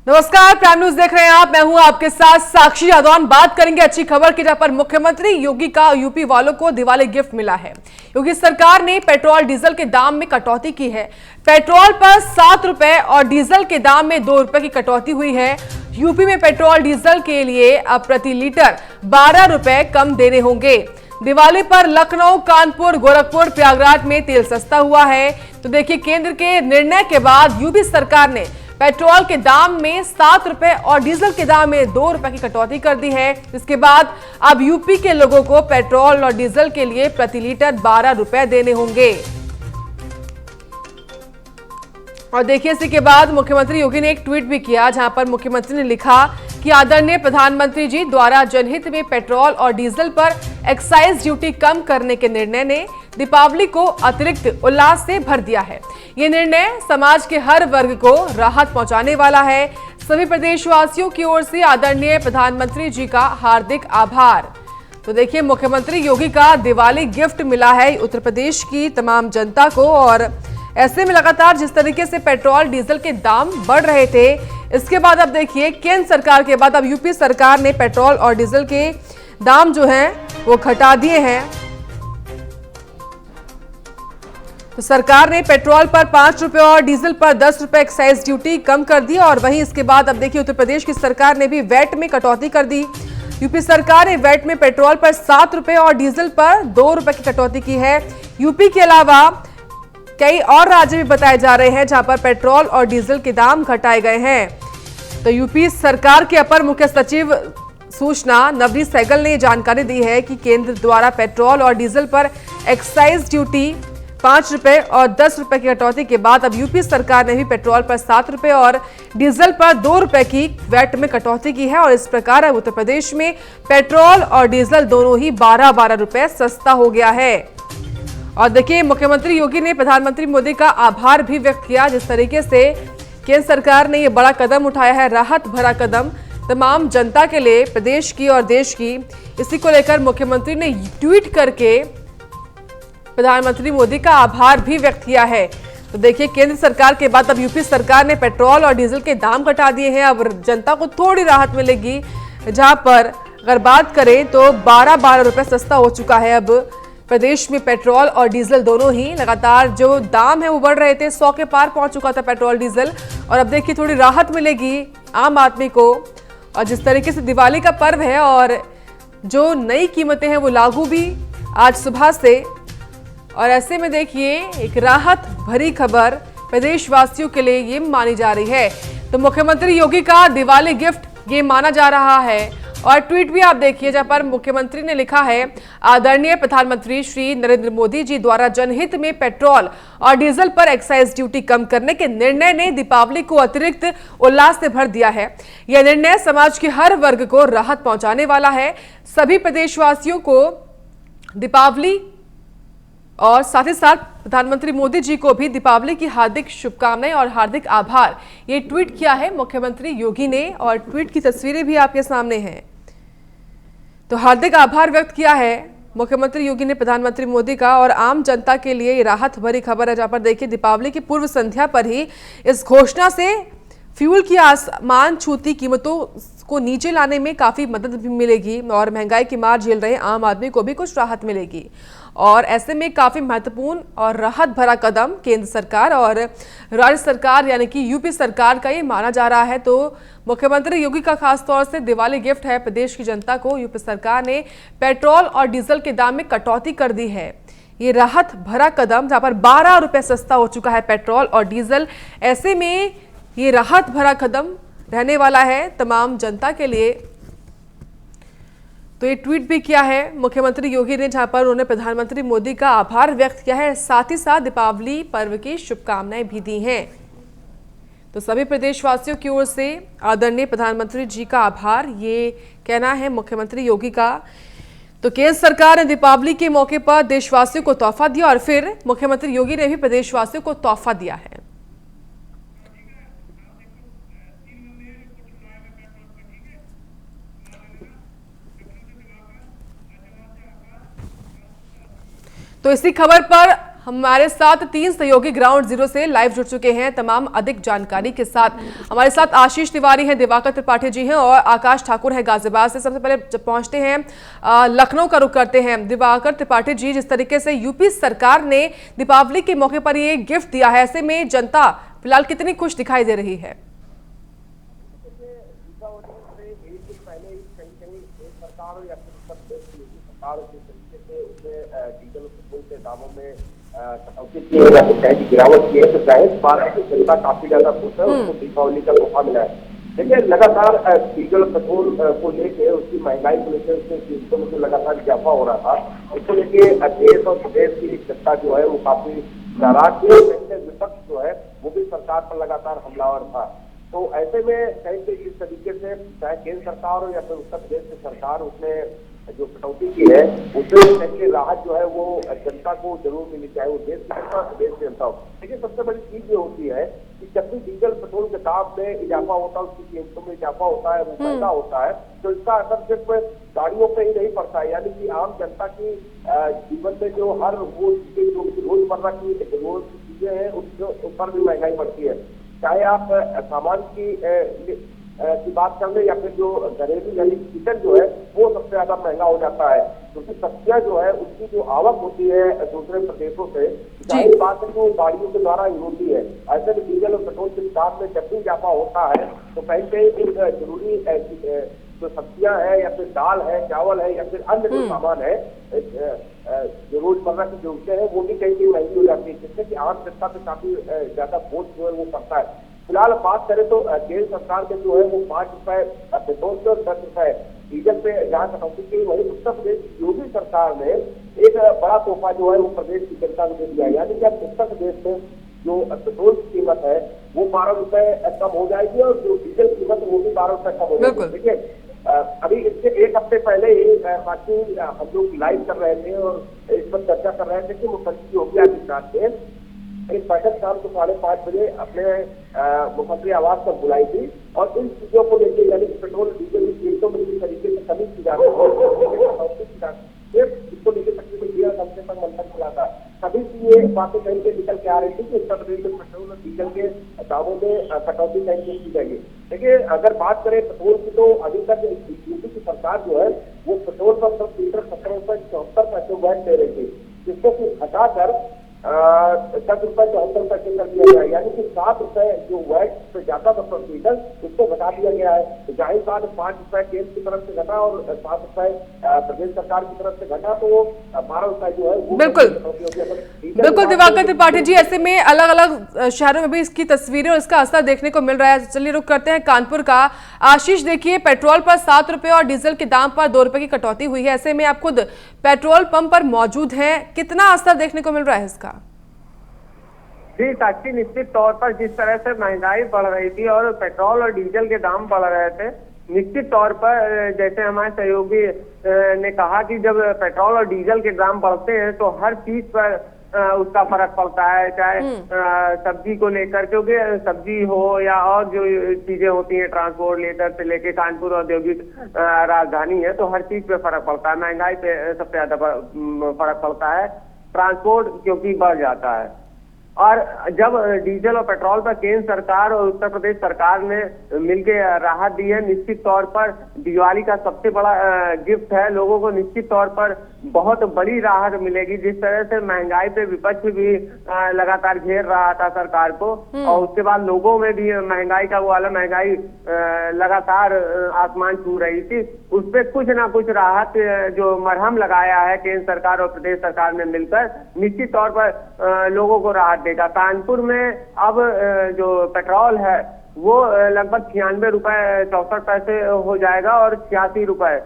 नमस्कार, prime news देख रहे हैं आप। मैं हूं आपके साथ साक्षी यादव। बात करेंगे अच्छी खबर की, जहां पर मुख्यमंत्री योगी का यूपी वालों को दिवाली गिफ्ट मिला है। योगी सरकार ने पेट्रोल डीजल के दाम में कटौती की है। पेट्रोल पर 7 रुपए और डीजल के दाम में 2 रुपए की कटौती हुई है। यूपी में पेट्रोल डीजल के लिए अब प्रति लीटर 12 रुपए कम देने होंगे। दिवाली पर लखनऊ, कानपुर, गोरखपुर, प्रयागराज में तेल सस्ता हुआ है। तो देखिए, केंद्र के निर्णय के बाद यूपी सरकार ने पेट्रोल के दाम में 7 रुपए और डीजल के दाम में 2 रुपए की कटौती कर दी है। इसके बाद अब यूपी के लोगों को पेट्रोल और डीजल के लिए प्रति लीटर 12 रुपए देने होंगे। और देखिए, इसी के बाद मुख्यमंत्री योगी ने एक ट्वीट भी किया, जहां पर मुख्यमंत्री ने लिखा कि आदरणीय प्रधानमंत्री जी द्वारा जनहित में पेट्रोल और डीजल पर एक्साइज ड्यूटी कम करने के निर्णय ने दीपावली को अतिरिक्त उल्लास से भर दिया है। ये निर्णय समाज के हर वर्ग को राहत पहुंचाने वाला है। सभी प्रदेशवासियों की ओर से आदरणीय प्रधानमंत्री जी का हार्दिक आभार। तो देखिए, मुख्यमंत्री योगी का दिवाली गिफ्ट मिला है उत्तर प्रदेश की तमाम जनता को। और ऐसे में लगातार जिस तरीके से पेट्रोल डीजल के दाम बढ़ रहे थे, इसके बाद अब देखिए, केंद्र सरकार के बाद अब यूपी सरकार ने पेट्रोल और डीजल के दाम जो हैं वो घटा दिए हैं। तो सरकार ने पेट्रोल पर 5 रुपए और डीजल पर 10 रुपए एक्साइज ड्यूटी कम कर दी। और वहीं इसके बाद अब देखिए, उत्तर प्रदेश की सरकार ने भी वैट में कटौती कर दी। यूपी सरकार ने वैट में पेट्रोल पर 7 रुपए और डीजल पर 2 रुपए की कटौती की है। यूपी के अलावा कई और राज्य भी बताए जा रहे हैं जहां पर पेट्रोल और डीजल के दाम घटाए गए हैं। तो यूपी सरकार के अपर मुख्य सचिव सूचना नवनीत सहगल ने जानकारी दी है कि केंद्र द्वारा पेट्रोल और डीजल पर एक्साइज ड्यूटी 5 रुपए और 10 रुपए की कटौती के बाद अब यूपी सरकार ने भी पेट्रोल पर 7 रुपए और डीजल पर 2 रुपए की वैट में कटौती की है। और इस प्रकार अब उत्तर प्रदेश में पेट्रोल और डीजल दोनों ही 12-12 रुपए सस्ता हो गया है। और देखिए, मुख्यमंत्री योगी ने प्रधानमंत्री मोदी का आभार भी व्यक्त किया। जिस तरीके से केंद्र सरकार ने यह बड़ा कदम उठाया है, राहत भरा कदम तमाम जनता के लिए, प्रदेश की और देश की, इसी को लेकर मुख्यमंत्री ने ट्वीट करके प्रधानमंत्री मोदी का आभार भी व्यक्त किया है। तो देखिए, केंद्र सरकार के बाद अब यूपी सरकार ने पेट्रोल और डीजल के दाम घटा दिए हैं। अब जनता को थोड़ी राहत मिलेगी, जहां पर अगर बात करें तो 12-12 रुपए सस्ता हो चुका है। अब प्रदेश में पेट्रोल और डीजल दोनों ही लगातार जो दाम है वो बढ़ रहे थे, 100 के पार पहुंच चुका था पेट्रोल डीजल। और अब देखिए, थोड़ी राहत मिलेगी आम आदमी को। और जिस तरीके से दिवाली का पर्व है और जो नई कीमतें हैं वो लागू भी आज सुबह से। और ऐसे में देखिए, एक राहत भरी खबर प्रदेशवासियों के लिए ये मानी जा रही है। तो मुख्यमंत्री योगी का दिवाली गिफ्ट ये माना जा रहा है। और ट्वीट भी आप देखिए, जहां पर मुख्यमंत्री ने लिखा है, आदरणीय प्रधानमंत्री श्री नरेंद्र मोदी जी द्वारा जनहित में पेट्रोल और डीजल पर एक्साइज ड्यूटी कम करने के निर्णय ने दीपावली को अतिरिक्त उल्लास से भर दिया है। यह निर्णय समाज के हर वर्ग को राहत पहुंचाने वाला है। सभी प्रदेशवासियों को दीपावली और साथ ही साथ प्रधानमंत्री मोदी जी को भी दीपावली की हार्दिक शुभकामनाएं और हार्दिक आभार, ये ट्वीट किया है मुख्यमंत्री योगी ने। और ट्वीट की तस्वीरें भी आपके सामने हैं। तो हार्दिक आभार व्यक्त किया है मुख्यमंत्री योगी ने प्रधानमंत्री मोदी का। और आम जनता के लिए ये राहत भरी खबर है, जहां पर देखिए, दीपावली की पूर्व संध्या पर ही इस घोषणा से फ्यूल की आसमान छूती कीमतों को नीचे लाने में काफी मदद भी मिलेगी और महंगाई की मार झेल रहे आम आदमी को भी कुछ राहत मिलेगी। और ऐसे में काफी महत्वपूर्ण और राहत भरा कदम केंद्र सरकार और राज्य सरकार यानी कि यूपी सरकार का ये माना जा रहा है। तो मुख्यमंत्री योगी का खास तौर से दिवाली गिफ्ट है प्रदेश की जनता को। यूपी सरकार ने पेट्रोल और डीजल के दाम में कटौती कर दी है। ये राहत भरा कदम, जहां पर 12 रुपए सस्ता हो चुका है पेट्रोल और डीजल। ऐसे में ये राहत भरा कदम रहने वाला है तमाम जनता के लिए। तो ये ट्वीट भी किया है मुख्यमंत्री योगी ने, जहां पर उन्होंने प्रधानमंत्री मोदी का आभार व्यक्त किया है, साथ ही साथ दीपावली पर्व की शुभकामनाएं भी दी हैं। तो सभी प्रदेशवासियों की ओर से आदरणीय प्रधानमंत्री जी का आभार, ये कहना है मुख्यमंत्री योगी का। तो केंद्र सरकार ने दीपावली के मौके पर देशवासियों को तोहफा दिया और फिर मुख्यमंत्री योगी ने भी प्रदेशवासियों को तोहफा दिया है। तो इसी खबर पर हमारे साथ 3 सहयोगी ग्राउंड जीरो से लाइव जुड़ चुके हैं तमाम अधिक जानकारी के साथ। हमारे साथ आशीष तिवारी हैं, दिवाकर त्रिपाठी जी हैं और आकाश ठाकुर है गाजियाबाद से। सबसे पहले जब पहुंचते हैं लखनऊ का रुख करते हैं। दिवाकर त्रिपाठी जी, जिस तरीके से यूपी सरकार ने दीपावली के मौके पर ये गिफ्ट दिया है, ऐसे में जनता फिलहाल कितनी खुश दिखाई दे रही है? डीजल के दामों में कटौती की है या फिर चाहे की गिरावट की है, तो जाहिर बात है कि जनता काफी ज्यादा खुश है, उसको दीपावली का तोहफा मिला है। देखिए, लगातार डीजल पेट्रोल को लेकर उसकी महंगाई को लेकर उसके कीमतों में लगातार इजाफा हो रहा था। इसको लेकर देश और प्रदेश की जनता जो है वो काफी नाराज थी। विपक्ष जो है वो भी सरकार पर लगातार हमलावर था। तो ऐसे में कहीं इस तरीके से चाहे केंद्र सरकार हो या फिर उत्तर प्रदेश की सरकार, उसने जो कटौती की है उसमें कहीं राहत जो है वो जनता को जरूर मिलनी चाहिए, वो देश की जनता प्रदेश की जनता हो। लेकिन सबसे बड़ी चीज ये होती है कि जब भी डीजल पेट्रोल के दाम में इजाफा होता है, उसकी कीमतों में इजाफा होता है, वो महंगा होता है, तो इसका असर सिर्फ गाड़ियों पे ही नहीं पड़ता है, यानी कि आम जनता की जीवन में जो हर वो रोजमर्रा की चीजें हैं उस पर भी महंगाई बढ़ती है। चाहे आप सामान की बात कर ले या फिर जो घरेलू यानी किचन जो है वो सबसे ज्यादा महंगा हो जाता है, क्योंकि सब्जियां जो है उसकी जो आवक होती है दूसरे प्रदेशों से, जाहिर बात है कि वो गाड़ियों के द्वारा ही होती है। ऐसे में डीजल और पेट्रोल के दाम में जब भी इजाफा होता है तो कहीं पे एक जरूरी जो सब्जियां है या फिर दाल है, चावल है या फिर अन्य जो सामान है जो रोजमर्रा की जरूरतें हैं वो भी कहीं महंगी हो जाती है, जिससे कि आम जनता पे काफी ज्यादा बोझ जो है वो पड़ता है। फिलहाल बात करें तो केंद्र सरकार के जो है वो 5 रुपए पेट्रोल पे और 10 रुपए डीजल पे जहाँ कटौती की, वही उत्तर प्रदेश की योगी सरकार ने एक बड़ा तोहफा जो है वो प्रदेश की जनता को दे दिया। यानी कि अब उत्तर प्रदेश में जो पेट्रोल की कीमत है वो 12 रुपए कम हो जाएगी और जो डीजल की कीमत वो भी 12 रुपए कम हो जाएगी। देखिए, अभी इससे 1 हफ्ते पहले ही बाकी हम लोग लाइव कर रहे थे और इस पर चर्चा कर रहे थे कि मुख्यमंत्री योगी आदित्यनाथ ने एक बैठक शाम को 5:30 बजे अपने मुख्यमंत्री आवास पर बुलाई थी और इन चीजों को लेकर, यानी पेट्रोल डीजल की कीमतों में जिस तरीके से कमी की जा रही है इसको लेकर तकरीबन घंटे तक मंथन चला था। सभी की ये बातें कहीं से निकल के आ रही थी कि उत्तर प्रदेश में पेट्रोल और डीजल के दामों में कटौती कहीं की जाएगी। देखिए, अगर बात करें पेट्रोल की तो अभी तक यूपी की सरकार जो है वो पेट्रोल पर 17.74 वैट दे रही थी, जिसको कि घटाकर 10 रुपए 74 पैसे कर दिया गया, यानी कि 7 रुपए जो वैट पे जाता था प्रति लीटर उसको घटा दिया गया है। तो जाहिर बात 5 रुपए केंद्र की तरफ से घटा और 7 रुपए प्रदेश सरकार की तरफ से घटा, तो वो 12 रुपए जो है वो बिल्कुल दिवाकर त्रिपाठी जी, ऐसे में अलग अलग शहरों में भी इसकी तस्वीरें और इसका असर देखने को मिल रहा है। चलिए रुक करते हैं कानपुर का। आशीष, देखिए, पेट्रोल पर 7 रुपए और डीजल के दाम पर 2 रुपए की कटौती हुई है। ऐसे में आप खुद पेट्रोल पंप पर मौजूद हैं, कितना असर देखने को मिल रहा है इसका? जी साक्षी, निश्चित तौर पर जिस तरह से महंगाई बढ़ रही थी और पेट्रोल और डीजल के दाम बढ़ रहे थे, निश्चित तौर पर जैसे हमारे सहयोगी ने कहा कि जब पेट्रोल और डीजल के दाम बढ़ते हैं तो हर चीज पर उसका फर्क पड़ता है, चाहे सब्जी को लेकर, क्योंकि सब्जी हो या और जो चीजें होती हैं, ट्रांसपोर्ट लेकर से लेके कानपुर औद्योगिक राजधानी है, तो हर चीज पे फर्क पड़ता है। महंगाई पे सबसे ज्यादा फर्क पड़ता है, ट्रांसपोर्ट क्योंकि बढ़ जाता है। और जब डीजल और पेट्रोल पर केंद्र सरकार और उत्तर प्रदेश सरकार ने मिलकर राहत दी है, निश्चित तौर पर दिवाली का सबसे बड़ा गिफ्ट है। लोगों को निश्चित तौर पर बहुत बड़ी राहत मिलेगी। जिस तरह से महंगाई पे विपक्ष भी लगातार घेर रहा था सरकार को, और उसके बाद लोगों में भी महंगाई का वो वाला महंगाई लगातार आसमान छू रही थी, उस पर कुछ ना कुछ राहत जो मरहम लगाया है केंद्र सरकार और प्रदेश सरकार ने मिलकर, निश्चित तौर पर लोगों को राहत देगा। कानपुर में अब जो पेट्रोल है वो लगभग 96 रुपए 64 पैसे हो जाएगा और 86 रुपए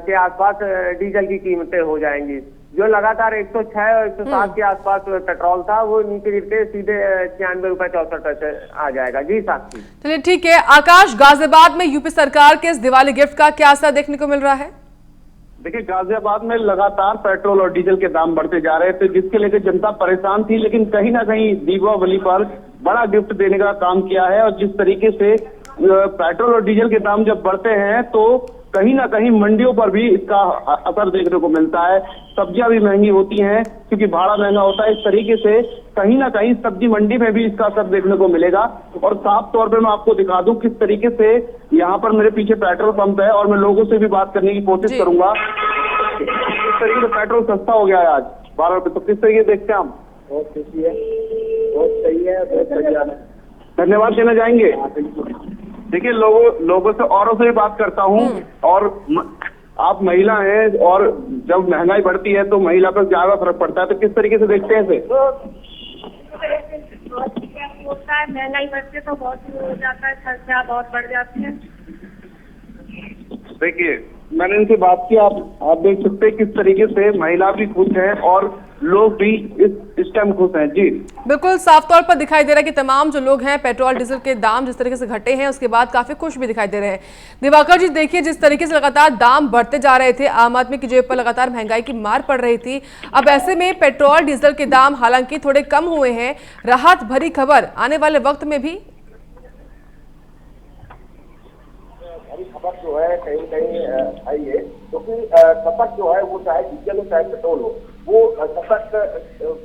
के आसपास डीजल की कीमतें हो जाएंगी। जो लगातार 106 और 107 के आसपास पेट्रोल था वो नीचे गिर के सीधे 96 रुपए 64 पैसे आ जाएगा। जी साक्षी, चलिए ठीक है। आकाश, गाजियाबाद में यूपी सरकार के इस दिवाली गिफ्ट का क्या असर देखने को मिल रहा है? देखिए, गाजियाबाद में लगातार पेट्रोल और डीजल के दाम बढ़ते जा रहे थे, जिसके लेकर जनता परेशान थी, लेकिन कहीं ना कहीं दीपावली पर बड़ा गिफ्ट देने का काम किया है। और जिस तरीके से पेट्रोल और डीजल के दाम जब बढ़ते हैं तो कहीं ना कहीं मंडियों पर भी इसका असर देखने को मिलता है। सब्जियां भी महंगी होती हैं क्योंकि भाड़ा महंगा होता है। इस तरीके से कहीं ना कहीं सब्जी मंडी में भी इसका असर देखने को मिलेगा। और साफ तौर पे मैं आपको दिखा दूं किस तरीके से यहाँ पर मेरे पीछे पेट्रोल पंप है और मैं लोगों से भी बात करने की कोशिश करूंगा। किस तरीके से पेट्रोल सस्ता हो गया है आज 12 रुपए, तो किस तरीके से देखते हैं हम? बहुत खुशी है, बहुत सही है, बहुत बढ़िया है। धन्यवाद देना चाहेंगे? देखिए लोगों से औरों से भी बात करता हूँ और आप महिला हैं और जब महंगाई बढ़ती है तो महिला पर ज्यादा फर्क पड़ता है, तो किस तरीके से देखते हैं इसे? होता है महंगाई बढ़ती है तो बहुत हो जाता है, खर्चा बहुत बढ़ जाती है। देखिए मैंने इनसे बात की, आप देख सकते हैं किस तरीके से महिला भी खुश है और लोग भी इस टाइम खुश हैं। जी बिल्कुल साफ तौर पर दिखाई दे रहा है कि तमाम जो लोग हैं पेट्रोल डीजल के दाम जिस तरीके से घटे हैं उसके बाद काफी खुश भी दिखाई दे रहे हैं। दिवाकर जी देखिए जिस तरीके से लगातार दाम बढ़ते जा रहे थे, आम आदमी की जेब पर लगातार महंगाई की मार पड़ रही थी, अब ऐसे में पेट्रोल डीजल के दाम हालांकि थोड़े कम हुए हैं, राहत भरी खबर आने वाले वक्त में भी? खबर जो है कहीं कहीं आई है क्योंकि खपत जो है वो चाहे डीजल हो चाहे पेट्रोल हो, वो खपत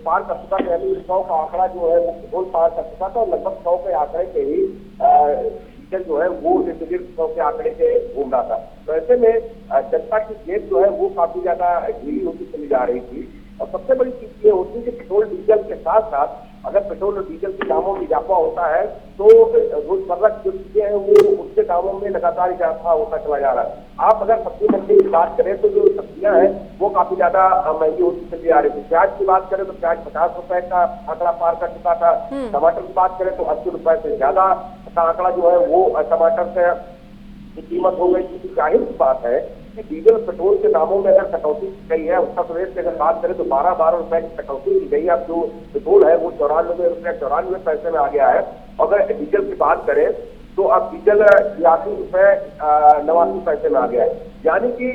पार कर चुका था। यानी 100 का आंकड़ा जो है वो पेट्रोल पार कर चुका था और लगभग 100 के आंकड़े के ही डीजल जो है वो 150 के आंकड़े से घूम रहा था। तो ऐसे में जनता की जेब जो है वो काफी ज्यादा ढीली होती चली जा रही थी। और सबसे बड़ी चीज ये होती है कि पेट्रोल डीजल के साथ साथ अगर पेट्रोल और डीजल के दामों में इजाफा होता है तो रोजमर्रा की जो चीजें हैं वो उसके दामों में लगातार इजाफा होता चला जा रहा है। आप अगर सब्जी मंडी की बात करें तो जो सब्जियां हैं वो काफी ज्यादा महंगी होती चली आ रही थी। प्याज की बात करें तो प्याज 50 रुपए का आंकड़ा पार कर चुका था। टमाटर की बात करें तो 80 रुपए से ज्यादा का आंकड़ा जो है वो टमाटर से कीमत हो गई थी। जाहिर सी बात है कि डीजल पेट्रोल के दामों में अगर कटौती की गई है, उत्तर प्रदेश की अगर बात करें तो 12 रुपए की कटौती की गई है। अब जो पेट्रोल है वो 94 पैसे में आ गया है। अगर डीजल की बात करें तो अब डीजल 82 रुपए 89 पैसे में आ गया है। यानी कि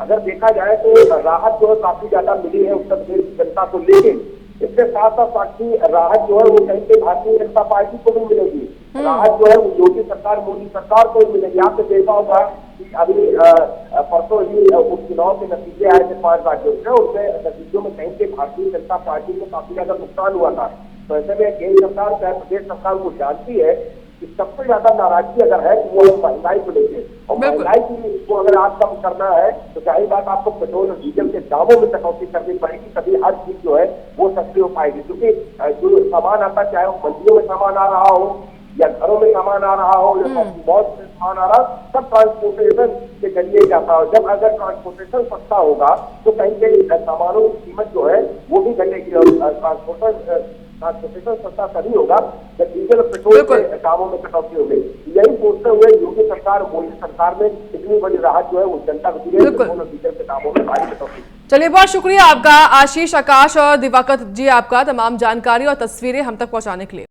अगर देखा जाए तो राहत जो है काफी ज्यादा मिली है उत्तर प्रदेश की जनता को। लेकिन इसके साथ साथ बाकी राहत जो है वो कहीं पे भारतीय जनता पार्टी को भी मिलेगी। राहत जो है वो योगी सरकार मोदी सरकार को भी मिलेगी। आपने देखा होगा कि अभी परसों ही उपचुनाव के नतीजे आए थे 5 राज्यों से, उसमें नतीजों में कहीं पे भारतीय जनता पार्टी को काफी ज्यादा नुकसान हुआ था। तो ऐसे में केंद्र सरकार चाहे प्रदेश सरकार को जानती है कि सबसे ज्यादा नाराजगी अगर है कि वो महंगाई को लेकर, और महंगाई की को अगर आप कम करना है तो जाहिर बात आपको पेट्रोल और डीजल के दामों में कटौती करनी पड़ेगी, तभी हर चीज जो है वो सस्ती हो पाएगी। क्योंकि जो सामान आता है, चाहे वो मंडियों में सामान आ रहा हो या घरों में सामान आ रहा हो या बहुत से सामान आ रहा, सब ट्रांसपोर्टेशन के जरिए जाता हो। जब अगर ट्रांसपोर्टेशन सस्ता होगा तो कहीं कहीं सामानों की कीमत जो है वो भी घटेगी। और ट्रांसपोर्टेशन सस्ता तभी होगा जब डीजल और पेट्रोल के दामों में कटौती होगी। यही सोचते हुए योगी सरकार मोदी सरकार ने इतनी बड़ी राहत जो है वो जनता को दी है, पेट्रोल और डीजल के दामों में भारी कटौती। चलिए बहुत शुक्रिया आपका आशीष, आकाश और दिवाकर जी, आपका तमाम जानकारी और तस्वीरें हम तक पहुंचाने के लिए।